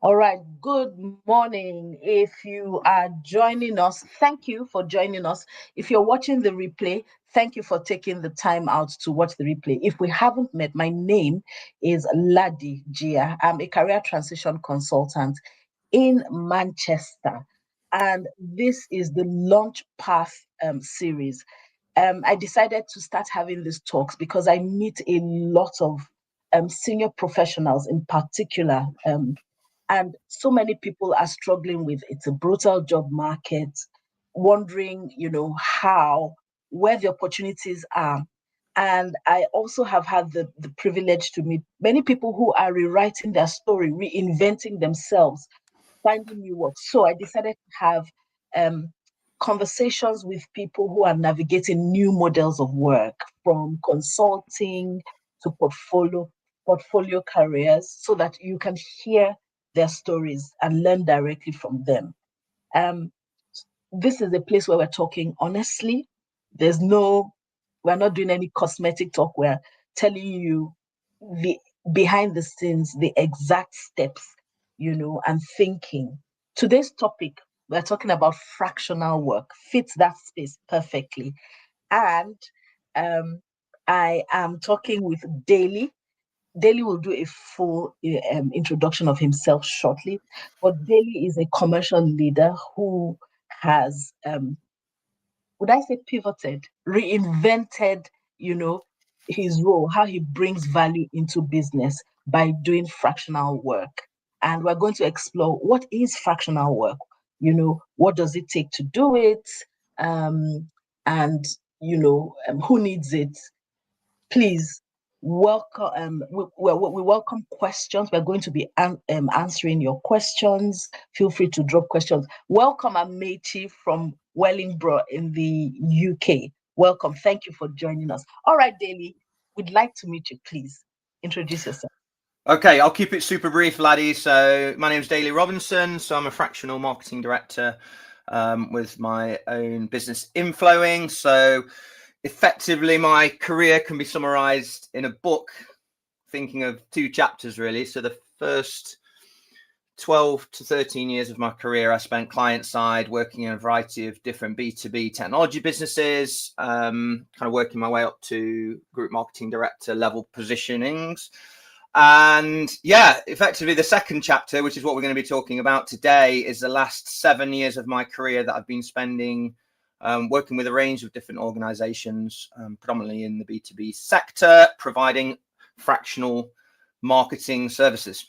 All right, good morning. If you are joining us, thank you for joining us. If you're watching the replay, thank you for taking the time out to watch the replay. If we haven't met, my name is Ladi Jiya. I'm a career transition consultant in Manchester, and this is the Launch Path series. I decided to start having these talks because I meet a lot of senior professionals in particular. And so many people are struggling with it's a brutal job market, wondering, where the opportunities are. And I also have had the privilege to meet many people who are rewriting their story, reinventing themselves, finding new work. So I decided to have um, conversations with people who are navigating new models of work, from consulting to portfolio careers, so that you can hear their stories and learn directly from them. Um, this is a place where we're talking honestly. There's no, we're not doing any cosmetic talk. We're telling you the behind the scenes, the exact steps, and thinking. Today's topic, we're talking about fractional work, fits that space perfectly. And um, I am talking with Daley. Daley will do a full introduction of himself shortly, but Daley is a commercial leader who has, would I say, pivoted, reinvented, you know, his role, how he brings value into business by doing fractional work. And we're going to explore what is fractional work, what does it take to do it, um, and who needs it. Please welcome. We welcome questions. We're going to be answering your questions. Feel free to drop questions. Welcome, Amechi from Wellingborough in the UK. Welcome. Thank you for joining us. All right, Daley, we'd like to meet you. Please introduce yourself. Okay, I'll keep it super brief, Ladi. So my name is Daley Robinson. So I'm a fractional marketing director with my own business Inflowing. So effectively, my career can be summarized in a book, thinking of two chapters, really. So the first 12 to 13 years of my career, I spent client side working in a variety of different B2B technology businesses, kind of working my way up to group marketing director level positionings. And yeah, effectively the second chapter, which is what we're going to be talking about today, is the last 7 years of my career that I've been spending working with a range of different organizations, predominantly in the B2B sector, providing fractional marketing services.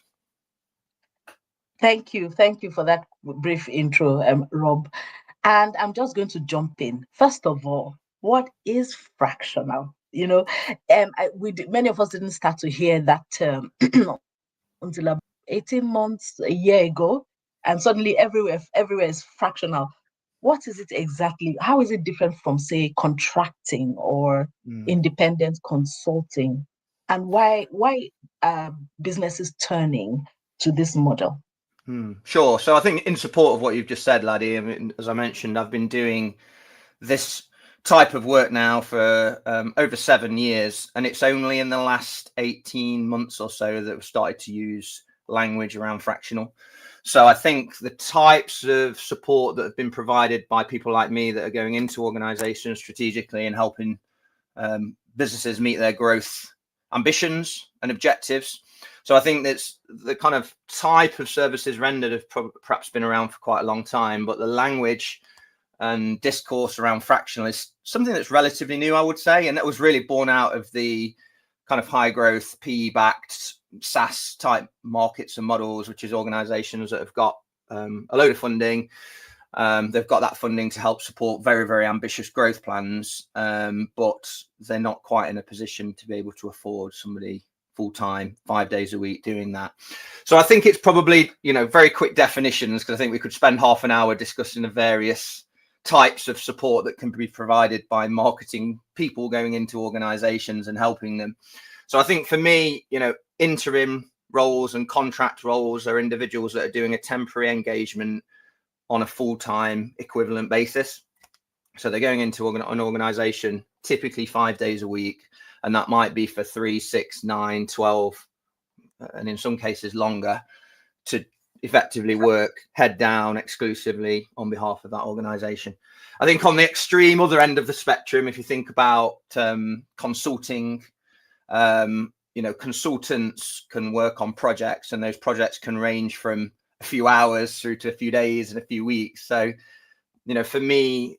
Thank you. Thank you for that brief intro, Rob. And I'm just going to jump in. First of all, what is fractional? Many of us didn't start to hear that term until about 18 months, a year ago, and suddenly everywhere is fractional. What is it exactly? How is it different from, say, contracting or independent consulting? And why are businesses turning to this model? Sure. So I think in support of what you've just said, Laddie, I mean, as I mentioned, I've been doing this type of work now for over 7 years, and it's only in the last 18 months or so that we've started to use language around fractional. So I think the types of support that have been provided by people like me that are going into organizations strategically and helping businesses meet their growth ambitions and objectives. So I think that's the kind of type of services rendered have perhaps been around for quite a long time, but the language and discourse around fractional is something that's relatively new, I would say. And that was really born out of the kind of high growth PE-backed SaaS type markets and models, which is organizations that have got a load of funding. They've got that funding to help support very, very ambitious growth plans, but they're not quite in a position to be able to afford somebody full-time 5 days a week doing that. So I think it's probably, very quick definitions, because I think we could spend half an hour discussing the various types of support that can be provided by marketing people going into organizations and helping them. So I think for me, interim roles and contract roles are individuals that are doing a temporary engagement on a full-time equivalent basis. So they're going into an organization typically 5 days a week, and that might be for 3, 6, 9, 12, and in some cases longer, to effectively work head down exclusively on behalf of that organization. I think on the extreme other end of the spectrum, if you think about consulting, consultants can work on projects, and those projects can range from a few hours through to a few days and a few weeks. So, for me,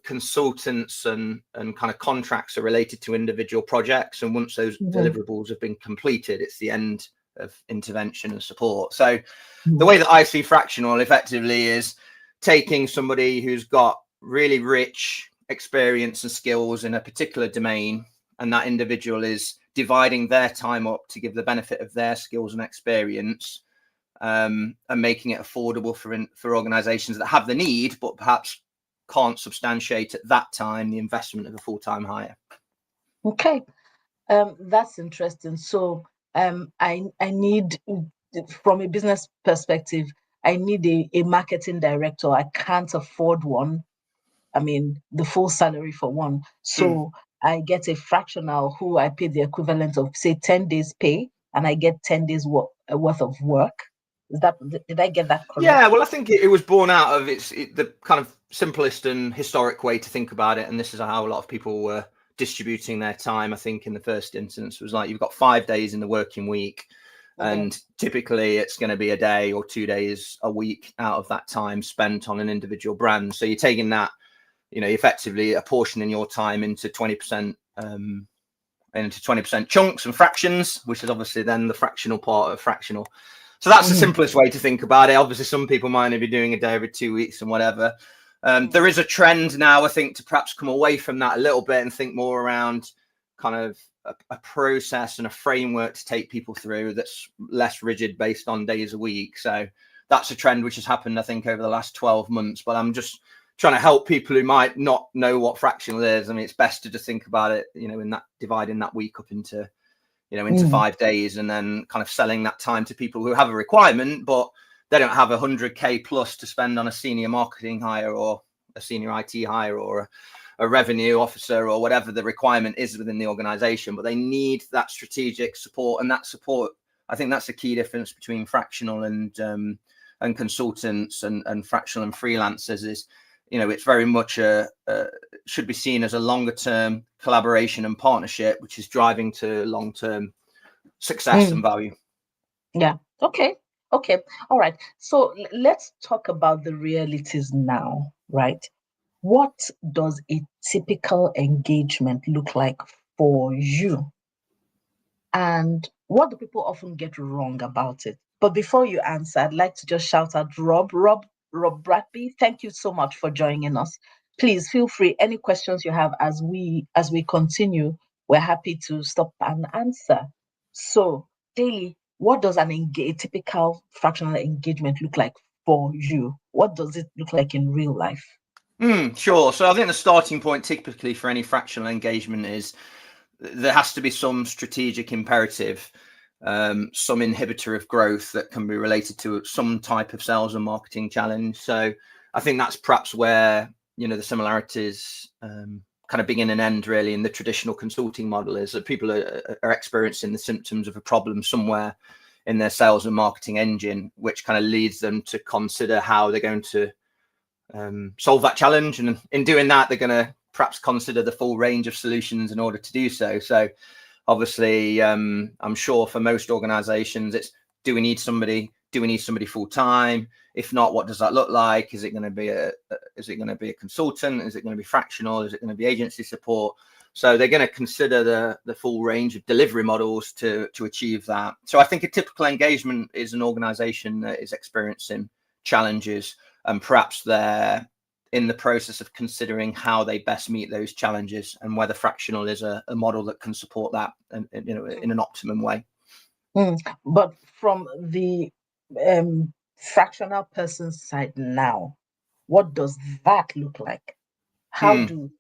consultants and kind of contracts are related to individual projects, and once those deliverables have been completed, it's the end of intervention and support. So the way that I see Fractional effectively is taking somebody who's got really rich experience and skills in a particular domain, and that individual is dividing their time up to give the benefit of their skills and experience, and making it affordable for organizations that have the need but perhaps can't substantiate at that time the investment of a full-time hire. Okay, that's interesting. So I need, from a business perspective, I need a marketing director. I can't afford one. I mean, the full salary for one. So I get a fractional who I pay the equivalent of, say, 10 days pay, and I get 10 days worth of work. Did I get that correct? Yeah, well, I think it was born out of the kind of simplest and historic way to think about it. And this is how a lot of people were distributing their time. I think in the first instance was like, you've got 5 days in the working week, and typically it's going to be a day or 2 days a week out of that time spent on an individual brand. So you're taking that, effectively apportioning your time into 20%, into 20% chunks and fractions, which is obviously then the fractional part of Fractional. So that's the simplest way to think about it. Obviously, some people might only be doing a day every 2 weeks and whatever. There is a trend now, I think, to perhaps come away from that a little bit and think more around kind of a process and a framework to take people through that's less rigid based on days a week. So that's a trend which has happened, I think, over the last 12 months. But I'm just trying to help people who might not know what Fractional is. I mean, it's best to just think about it, in that dividing that week up into 5 days, and then kind of selling that time to people who have a requirement, but they don't have 100K plus to spend on a senior marketing hire or a senior IT hire or a revenue officer or whatever the requirement is within the organization, but they need that strategic support. And that support, I think that's the key difference between Fractional and consultants and Fractional and freelancers is, it's very much should be seen as a longer term collaboration and partnership, which is driving to long-term success and value. Yeah. Okay. All right. So let's talk about the realities now, right? What does a typical engagement look like for you? And what do people often get wrong about it? But before you answer, I'd like to just shout out Rob Bradby. Thank you so much for joining us. Please feel free. Any questions you have as we continue, we're happy to stop and answer. So, Daley, what does a typical fractional engagement look like for you? What does it look like in real life? Sure. So I think the starting point typically for any fractional engagement is there has to be some strategic imperative, some inhibitor of growth that can be related to some type of sales and marketing challenge. So I think that's perhaps where, the similarities kind of begin and end really in the traditional consulting model, is that people are experiencing the symptoms of a problem somewhere in their sales and marketing engine, which kind of leads them to consider how they're going to solve that challenge. And in doing that, they're going to perhaps consider the full range of solutions in order to do so. So obviously, I'm sure for most organizations, it's, do we need somebody full time? If not, what does that look like? Is it going to be a consultant? Is it going to be fractional? Is it going to be agency support? So they're going to consider the full range of delivery models to achieve that. So I think a typical engagement is an organization that is experiencing challenges, and perhaps they're in the process of considering how they best meet those challenges, and whether fractional is a model that can support that in an optimum way. But from the fractional person's side now, what does that look like? How do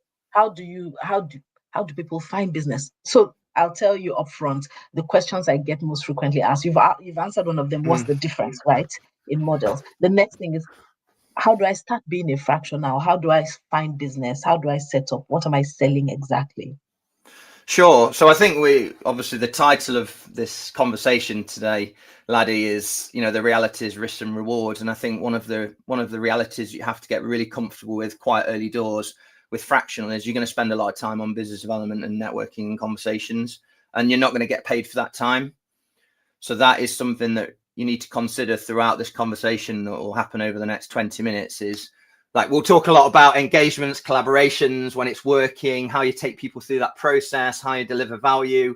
people find business? So I'll tell you upfront, the questions I get most frequently asked, you've answered one of them. What's the difference, right, in models? The next thing is, how do I start being a fractional? How do I find business? How do I set up? What am I selling exactly? Sure. So I think obviously the title of this conversation today, Ladi, is, the realities, risks and rewards. And I think one of the realities you have to get really comfortable with quite early doors with Fractional is you're going to spend a lot of time on business development and networking and conversations, and you're not going to get paid for that time. So that is something that you need to consider throughout this conversation that will happen over the next 20 minutes is, like, we'll talk a lot about engagements, collaborations, when it's working, how you take people through that process, how you deliver value.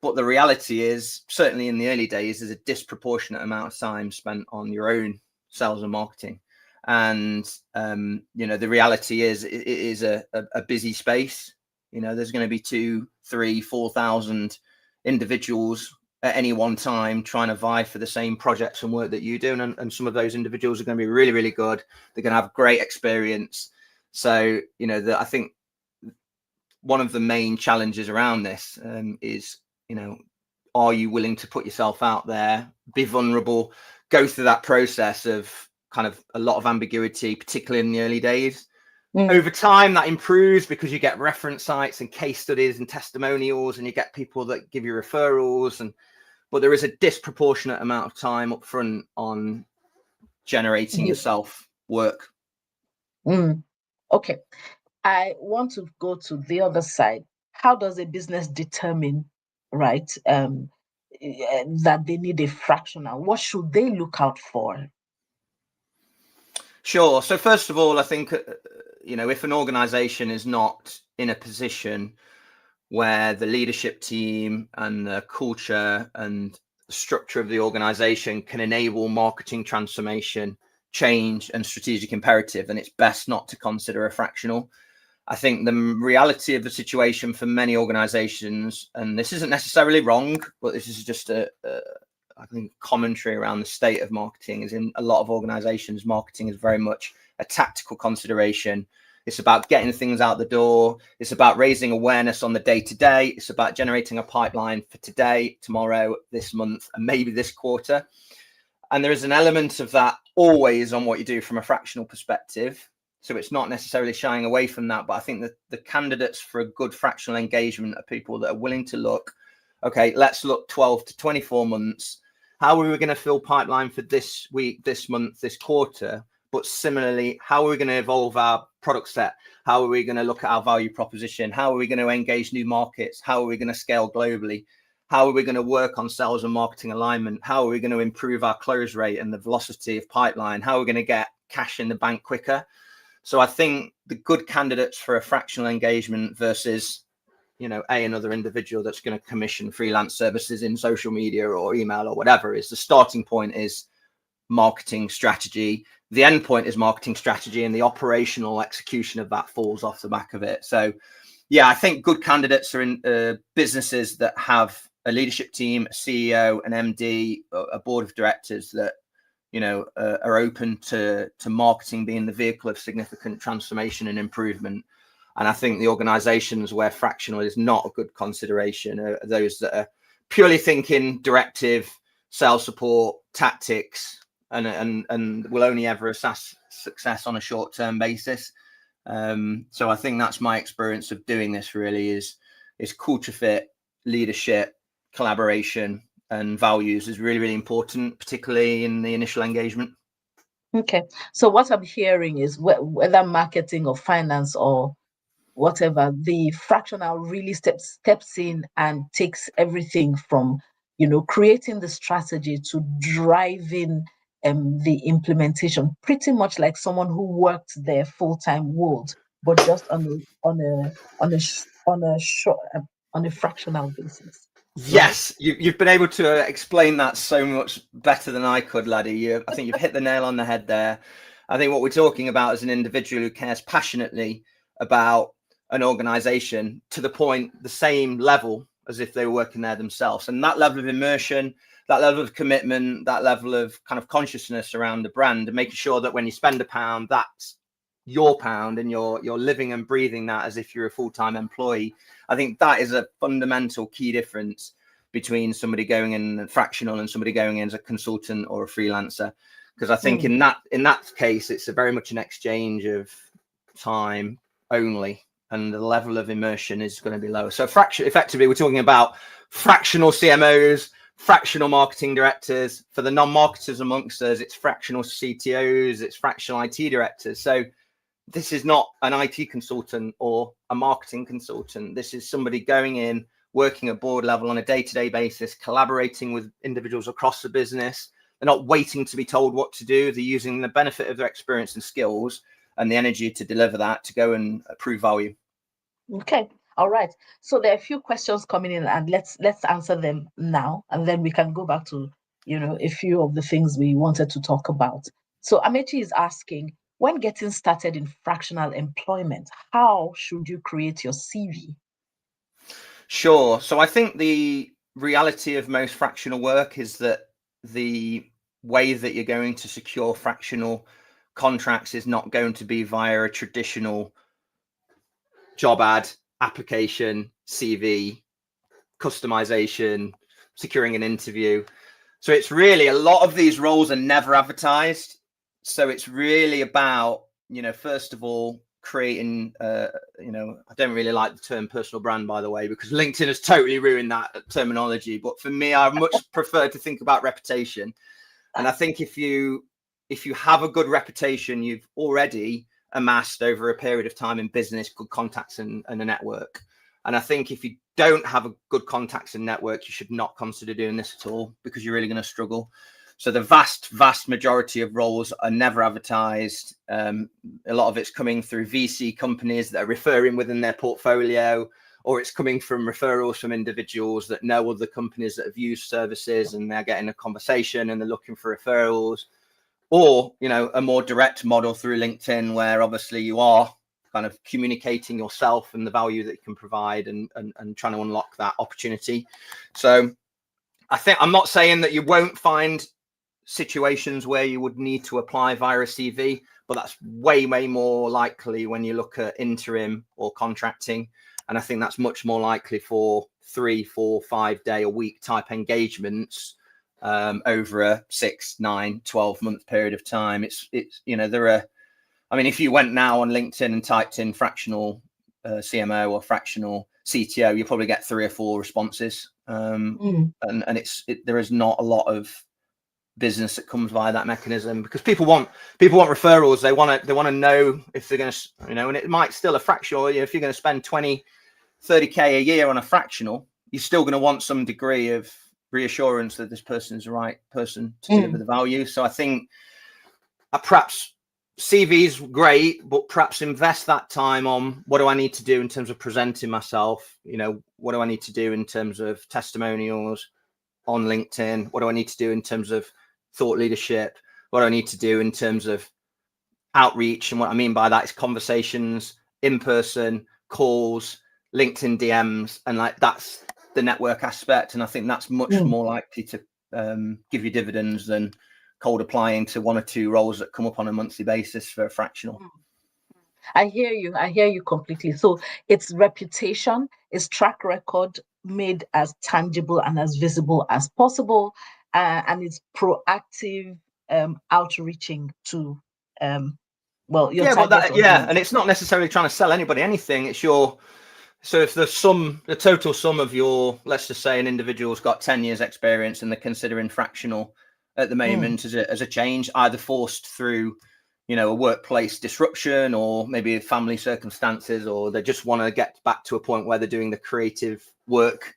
But the reality is, certainly in the early days, there's a disproportionate amount of time spent on your own sales and marketing. And, the reality is it is a busy space. There's going to be 2,000, 3,000, 4,000 individuals at any one time trying to vie for the same projects and work that you do. And some of those individuals are going to be really, really good. They're going to have great experience. So, I think one of the main challenges around this is, are you willing to put yourself out there, be vulnerable, go through that process of kind of a lot of ambiguity, particularly in the early days. Over time, that improves because you get reference sites and case studies and testimonials, and you get people that give you referrals. But there is a disproportionate amount of time up front on generating yourself work. Okay. I want to go to the other side. How does a business determine, right, that they need a fractional? What should they look out for? Sure. So first of all, I think, if an organization is not in a position where the leadership team and the culture and the structure of the organization can enable marketing transformation, change and strategic imperative, then it's best not to consider a fractional. I think the reality of the situation for many organizations, and this isn't necessarily wrong, but this is just I think commentary around the state of marketing, is in a lot of organizations, marketing is very much a tactical consideration. It's about getting things out the door. It's about raising awareness on the day-to-day. It's about generating a pipeline for today, tomorrow, this month, and maybe this quarter. And there is an element of that always on what you do from a fractional perspective. So it's not necessarily shying away from that. But I think that the candidates for a good fractional engagement are people that are willing to look, okay, let's look 12 to 24 months. How are we going to fill pipeline for this week, this month, this quarter? But similarly, how are we going to evolve our product set? How are we going to look at our value proposition? How are we going to engage new markets? How are we going to scale globally? How are we going to work on sales and marketing alignment? How are we going to improve our close rate and the velocity of pipeline? How are we going to get cash in the bank quicker? So I think the good candidates for a fractional engagement versus, another individual that's going to commission freelance services in social media or email or whatever, is the starting point is marketing strategy. The end point is marketing strategy, and the operational execution of that falls off the back of it. So, yeah, I think good candidates are in businesses that have a leadership team, a CEO, an MD, a board of directors that, are open to marketing being the vehicle of significant transformation and improvement. And I think the organizations where fractional is not a good consideration are those that are purely thinking directive, sales support, tactics, and will only ever assess success on a short-term basis. So I think that's my experience of doing this, really, is culture fit, leadership, collaboration, and values is really, really important, particularly in the initial engagement. Okay. So what I'm hearing is whether marketing or finance or whatever, the fractional really steps in and takes everything from, creating the strategy to driving the implementation, pretty much like someone who worked there full-time would, but just on a fractional basis. Yes, you've been able to explain that so much better than I could, Ladi. I think you've hit the nail on the head there. I think what we're talking about is an individual who cares passionately about an organization to the point, the same level as if they were working there themselves. And that level of immersion, that level of commitment, that level of kind of consciousness around the brand, and making sure that when you spend £1, that's your pound and you're living and breathing that as if you're a full-time employee. I think that is a fundamental key difference between somebody going in fractional and somebody going in as a consultant or a freelancer. Because I think in that case, it's very much an exchange of time only. and the level of immersion is going to be lower. So effectively, we're talking about fractional CMOs, fractional marketing directors. For the non-marketers amongst us, it's fractional CTOs, it's fractional IT directors. So this is not an IT consultant or a marketing consultant. This is somebody going in, working at board level on a day-to-day basis, collaborating with individuals across the business. They're not waiting to be told what to do. They're using the benefit of their experience and skills and the energy to deliver that, to go and prove value. Okay. All right. So there are a few questions coming in, and let's answer them now, and then we can go back to, a few of the things we wanted to talk about. So Amechi is asking, when getting started in fractional employment, how should you create your CV? Sure. So I think the reality of most fractional work is that the way that you're going to secure fractional contracts is not going to be via a traditional job ad, application, CV, customization, securing an interview. So it's really, a lot of these roles are never advertised. So it's really about, first of all, creating, I don't really like the term personal brand, by the way, because LinkedIn has totally ruined that terminology. But for me, I much prefer to think about reputation. And I think if you have a good reputation, you've already amassed over a period of time in business, good contacts and a network. And I think if you don't have a good contacts and network, you should not consider doing this at all, because you're really going to struggle. So the vast majority of roles are never advertised. A lot of it's coming through VC companies that are referring within their portfolio, or it's coming from referrals from individuals that know other companies that have used services and they're getting a conversation and they're looking for referrals, or, a more direct model through LinkedIn, where obviously you are kind of communicating yourself and the value that you can provide and trying to unlock that opportunity. So I think, I'm not saying that you won't find situations where you would need to apply via a CV, but that's way more likely when you look at interim or contracting. And I think that's much more likely for 3, 4, 5 day a week type engagements over a 6, 9, 12 month period of time. It's if you went now on LinkedIn and typed in fractional CMO or fractional CTO, you probably get 3 or 4 responses. And there is not a lot of business that comes via that mechanism, because people want referrals. They want to know if they're going to, and it might still a fractional. If you're going to spend 20, 30K a year on a fractional, you're still going to want some degree of reassurance that this person is the right person to deliver the value. So I think perhaps CV's great, but perhaps invest that time on, what do I need to do in terms of presenting myself? What do I need to do in terms of testimonials on LinkedIn? What do I need to do in terms of thought leadership? What do I need to do in terms of outreach? And what I mean by that is conversations, in-person calls, LinkedIn DMs, and that's the network aspect. And I think that's much more likely to give you dividends than cold applying to 1 or 2 roles that come up on a monthly basis for a fractional. I hear you completely. So it's reputation, it's track record made as tangible and as visible as possible, and it's proactive outreaching to your target audience. And it's not necessarily trying to sell anybody anything. It's so if the total sum of your, let's just say an individual's got 10 years experience and they're considering fractional at the moment as a change, either forced through a workplace disruption or maybe family circumstances, or they just want to get back to a point where they're doing the creative work.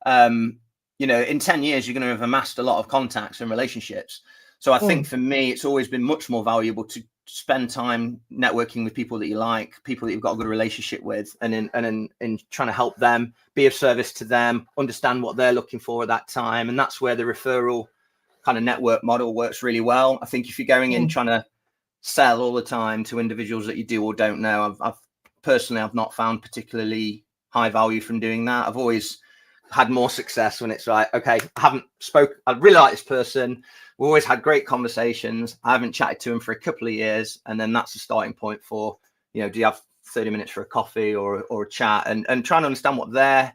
In 10 years, you're going to have amassed a lot of contacts and relationships. So I think for me, it's always been much more valuable to spend time networking with people that you like, people that you've got a good relationship with, and in trying to help them, be of service to them, understand what they're looking for at that time. And that's where the referral kind of network model works really well. I think if you're going in trying to sell all the time to individuals that you do or don't know, I've personally not found particularly high value from doing that. I've always had more success when it's like, okay, I really like this person, we always had great conversations, I haven't chatted to him for a couple of years, and then that's the starting point for, do you have 30 minutes for a coffee or a chat, and trying to understand what they're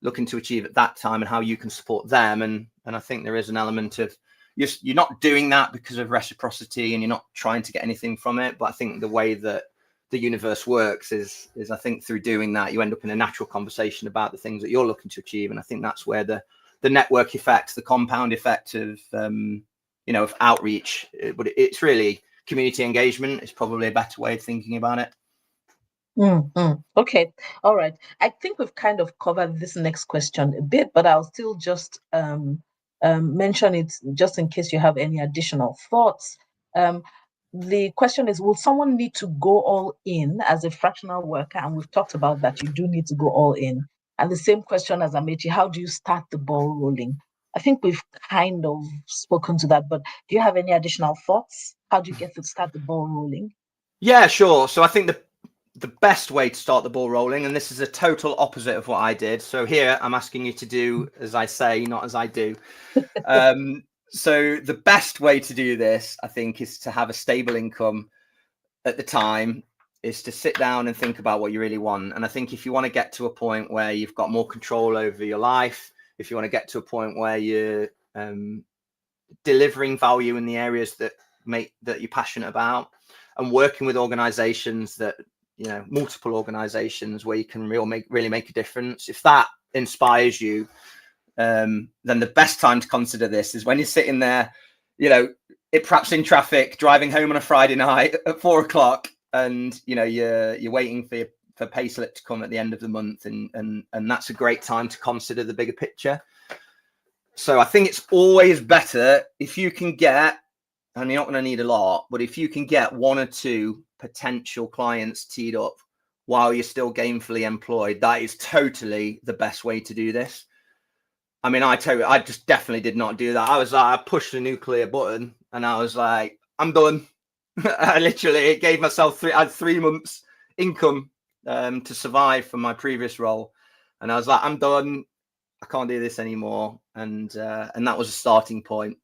looking to achieve at that time and how you can support them. And I think there is an element of, you're not doing that because of reciprocity and you're not trying to get anything from it. But I think the way that the universe works is I think through doing that, you end up in a natural conversation about the things that you're looking to achieve. And I think that's where the network effect, the compound effect of, of outreach, but it's really community engagement is probably a better way of thinking about it. Okay. All right. I think we've kind of covered this next question a bit, but I'll still just mention it just in case you have any additional thoughts. The question is, will someone need to go all in as a fractional worker? And we've talked about that. You do need to go all in. And the same question as Amechi, how do you start the ball rolling? I think we've kind of spoken to that, but do you have any additional thoughts? How do you get to start the ball rolling? Yeah, sure. So I think the best way to start the ball rolling, and this is a total opposite of what I did. So here I'm asking you to do as I say, not as I do. So the best way to do this, I think, is to have a stable income at the time, is to sit down and think about what you really want. And I think if you want to get to a point where you've got more control over your life, if you want to get to a point where you're delivering value in the areas that you're passionate about, and working with organizations that, multiple organizations where you can really make a difference, if that inspires you, then the best time to consider this is when you're sitting there, perhaps in traffic, driving home on a Friday night at 4 o'clock, and you're waiting for pay slip to come at the end of the month, and that's a great time to consider the bigger picture. So I think it's always better if you can get, and you're not going to need a lot, but if you can get 1 or 2 potential clients teed up while you're still gainfully employed, that is totally the best way to do this. I mean, I just definitely did not do that. I pushed the nuclear button and I was like, I'm done. I literally gave myself I had 3 months income to survive from my previous role. And I was like, I'm done. I can't do this anymore. And that was a starting point.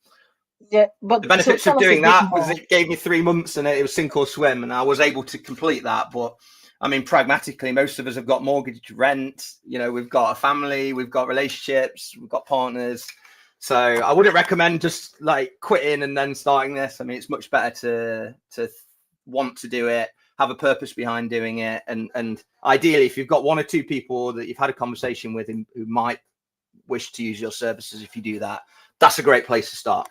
Yeah, but the benefits of doing that was it gave me 3 months and it was sink or swim, and I was able to complete that. But I mean, pragmatically, most of us have got mortgage, rent, we've got a family, we've got relationships, we've got partners. So I wouldn't recommend just like quitting and then starting this. I mean, it's much better to want to do it, have a purpose behind doing it. And ideally, if you've got 1 or 2 people that you've had a conversation with who might wish to use your services, if you do that, that's a great place to start.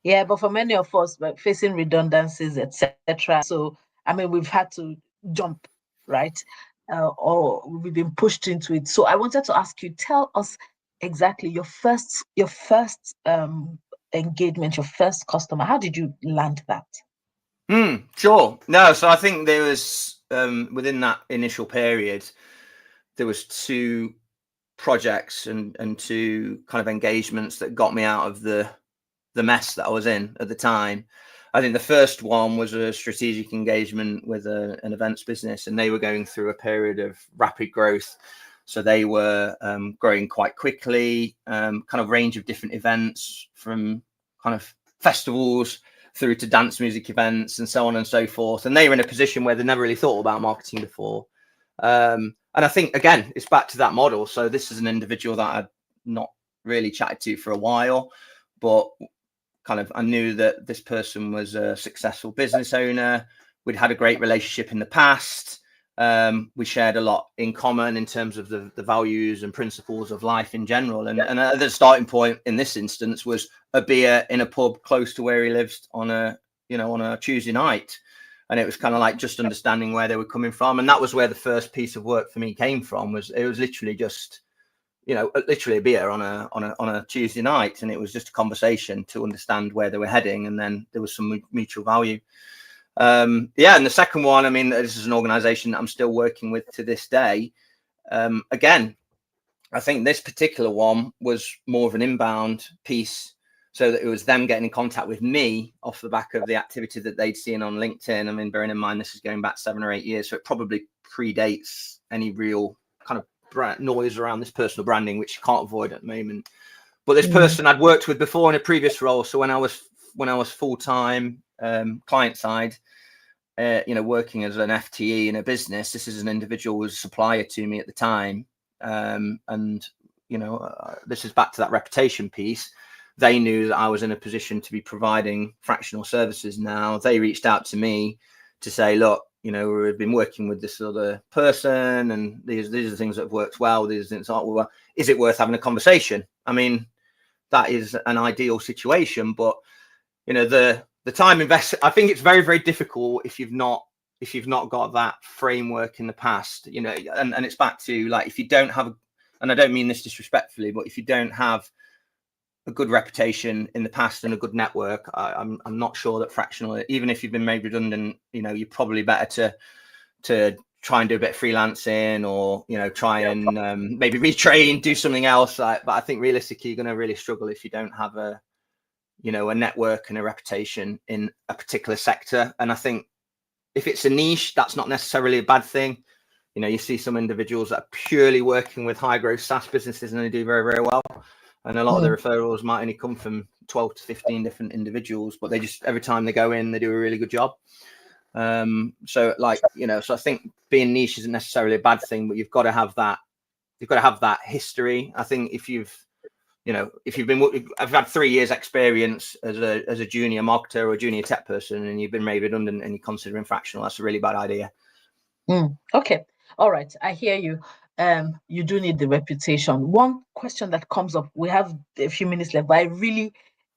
Yeah, but for many of us, we're facing redundancies, etc. So, I mean, we've had to jump, right? Or we've been pushed into it. So I wanted to ask you, tell us exactly your first engagement, your first customer. How did you land that? Sure. No, so I think there was, within that initial period, there was 2 projects and 2 kind of engagements that got me out of the mess that I was in at the time. I think the first one was a strategic engagement with an events business, and they were going through a period of rapid growth. So they were growing quite quickly, kind of range of different events, from kind of festivals through to dance music events and so on and so forth. And they were in a position where they never really thought about marketing before. And I think, again, it's back to that model. So this is an individual that I'd not really chatted to for a while, but kind of I knew that this person was a successful business owner. We'd had a great relationship in the past. We shared a lot in common in terms of the values and principles of life in general. And the starting point in this instance was a beer in a pub close to where he lives on a Tuesday night. And it was kind of like just understanding where they were coming from. And that was where the first piece of work for me came from. It was literally just, literally a beer on a Tuesday night. And it was just a conversation to understand where they were heading. And then there was some mutual value. And the second one, I mean, this is an organization that I'm still working with to this day. Again, I think this particular one was more of an inbound piece, so that it was them getting in contact with me off the back of the activity that they'd seen on LinkedIn. I mean, bearing in mind, this is going back 7 or 8 years, so it probably predates any real kind of noise around this personal branding, which you can't avoid at the moment. But this person I'd worked with before in a previous role. So when I was full-time client side, working as an FTE in a business, this is an individual who was a supplier to me at the time. This is back to that reputation piece. They knew that I was in a position to be providing fractional services now. They reached out to me to say, look, you know, we've been working with this other person, and these are the things that have worked well. These things aren't well. Is it worth having a conversation? I mean, that is an ideal situation, but you know, the time invested. I think it's very, very difficult if you've not got that framework in the past. You know, and it's back to, like, if you don't have, and I don't mean this disrespectfully, but if you don't have a good reputation in the past and a good network, I'm not sure that Fractional, even if you've been made redundant, you know, you're probably better to try and do a bit of freelancing, or, you know, try and maybe retrain, do something else. But I think realistically, you're going to really struggle if you don't have a, you know, a network and a reputation in a particular sector. And I think if it's a niche, that's not necessarily a bad thing. You know, you see some individuals that are purely working with high growth SaaS businesses and they do very, very well. And a lot of the referrals might only come from 12 to 15 different individuals, but they just, every time they go in, they do a really good job. So, like, you know, so I think being niche isn't necessarily a bad thing, but you've got to have that history. I think if you've been, I've had 3 years experience as a junior marketer or a junior tech person, and you've been made redundant and you're considering Fractional, that's a really bad idea. Okay. All right. I hear you. You do need the reputation. One question that comes up, we have a few minutes left, but I really,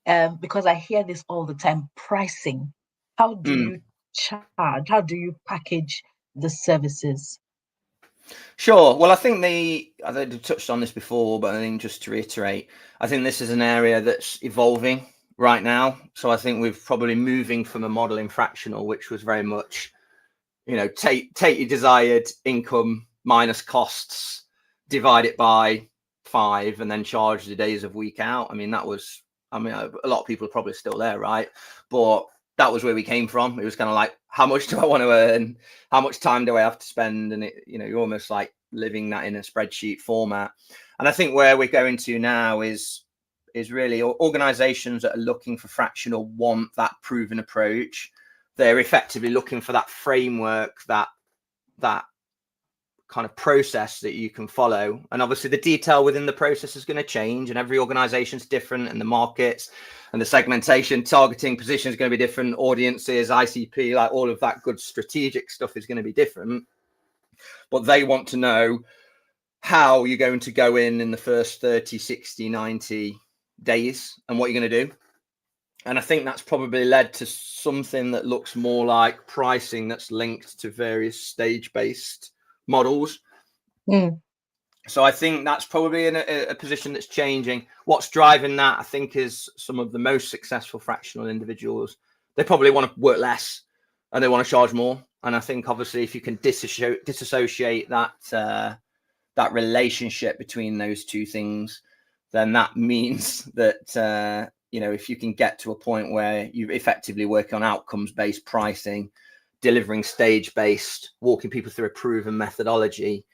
because I hear this all the time, pricing. How do you charge? How do you package the services? Sure. Well, I think I touched on this before, but I think just to reiterate, I think this is an area that's evolving right now. So I think we're probably moving from a model in Fractional, which was very much, you know, take your desired income minus costs, divide it by 5, and then charge the days of week out. I mean, a lot of people are probably still there, right? But that was where we came from. It was kind of like, how much do I want to earn? How much time do I have to spend? And it, you know, you're almost like living that in a spreadsheet format. And I think where we're going to now is really organizations that are looking for Fractional want that proven approach. They're effectively looking for that framework, that kind of process that you can follow. And obviously the detail within the process is going to change, and every organization is different, and the markets and the segmentation, targeting position is going to be different, audiences, ICP, like all of that good strategic stuff is going to be different. But they want to know how you're going to go in the first 30, 60, 90 days and what you're going to do. And I think that's probably led to something that looks more like pricing that's linked to various stage-based models. So I think that's probably in a position that's changing. What's driving that, I think, is some of the most successful Fractional individuals. They probably want to work less and they want to charge more. And I think, obviously, if you can disassociate that relationship between those two things, then that means that you know, if you can get to a point where you effectively work on outcomes-based pricing, delivering stage-based, walking people through a proven methodology,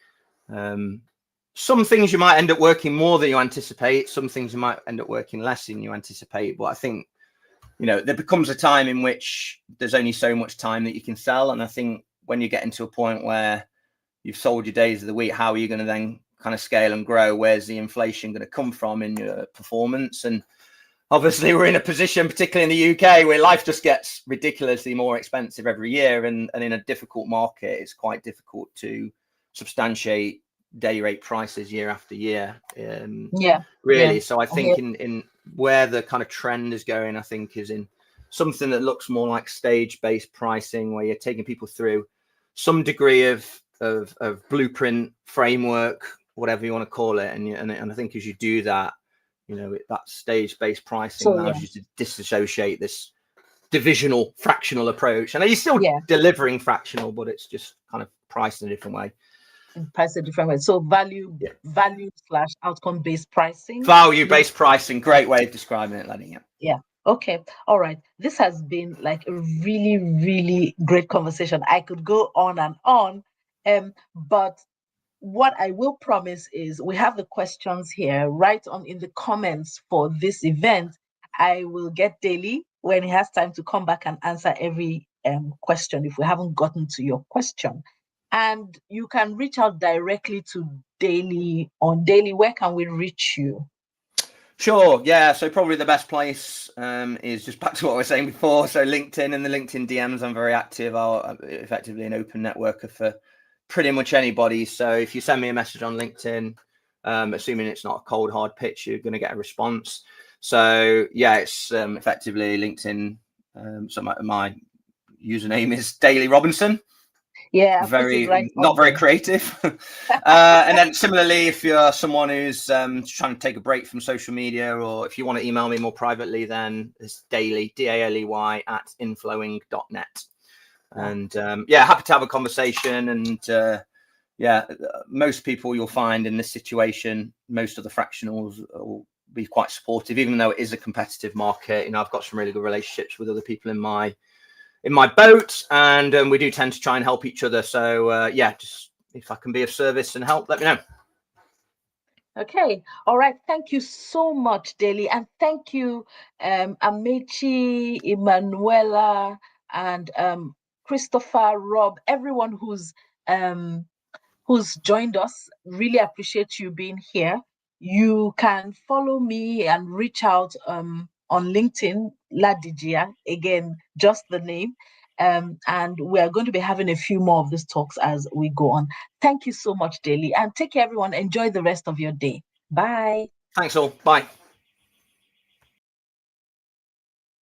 some things you might end up working more than you anticipate. Some things you might end up working less than you anticipate. But I think, you know, there becomes a time in which there's only so much time that you can sell. And I think when you get into a point where you've sold your days of the week, how are you going to then kind of scale and grow? Where's the inflation going to come from in your performance? And obviously we're in a position, particularly in the UK, where life just gets ridiculously more expensive every year. And in a difficult market, it's quite difficult to substantiate day rate prices year after year. Really. So I think in where the kind of trend is going, I think is in something that looks more like stage-based pricing, where you're taking people through some degree of blueprint, framework, whatever you want to call it. And I think as you do that, you know, that stage-based pricing allows you to disassociate this divisional Fractional approach. And you're still delivering Fractional, but it's just kind of priced in a different way. Price a different way. So value / outcome based pricing. Value based pricing. Great way of describing it, Ladi. Yeah. Okay. All right. This has been like a really, really great conversation. I could go on and on. But what I will promise is we have the questions here right on in the comments for this event. I will get Daley when he has time to come back and answer every question if we haven't gotten to your question. And you can reach out directly to Daley on Daley. Where can we reach you? Sure. Yeah. So probably the best place is just back to what I was saying before. So LinkedIn and the LinkedIn DMs, I'm very active. I'm effectively an open networker for pretty much anybody. So if you send me a message on LinkedIn, assuming it's not a cold hard pitch, you're going to get a response. So yeah, it's effectively LinkedIn. So my username is Daley Robinson. Yeah, Very right not very creative. And then similarly, if you're someone who's trying to take a break from social media, or if you want to email me more privately, then it's Daley, DALEY @inflowing.net. And yeah, happy to have a conversation. And yeah, most people you'll find in this situation, most of the fractionals will be quite supportive, even though it is a competitive market. You know, I've got some really good relationships with other people in my boat, and we do tend to try and help each other. So yeah, just if I can be of service and help, let me know. Okay. All right. Thank you so much, Daley. And thank you, Amechi, Emanuela, and Christopher, Rob, everyone who's joined us. Really appreciate you being here. You can follow me and reach out on LinkedIn, Ladi Jiya. Again, just the name. And we are going to be having a few more of these talks as we go on. Thank you so much, Daley. And take care, everyone. Enjoy the rest of your day. Bye. Thanks all. Bye.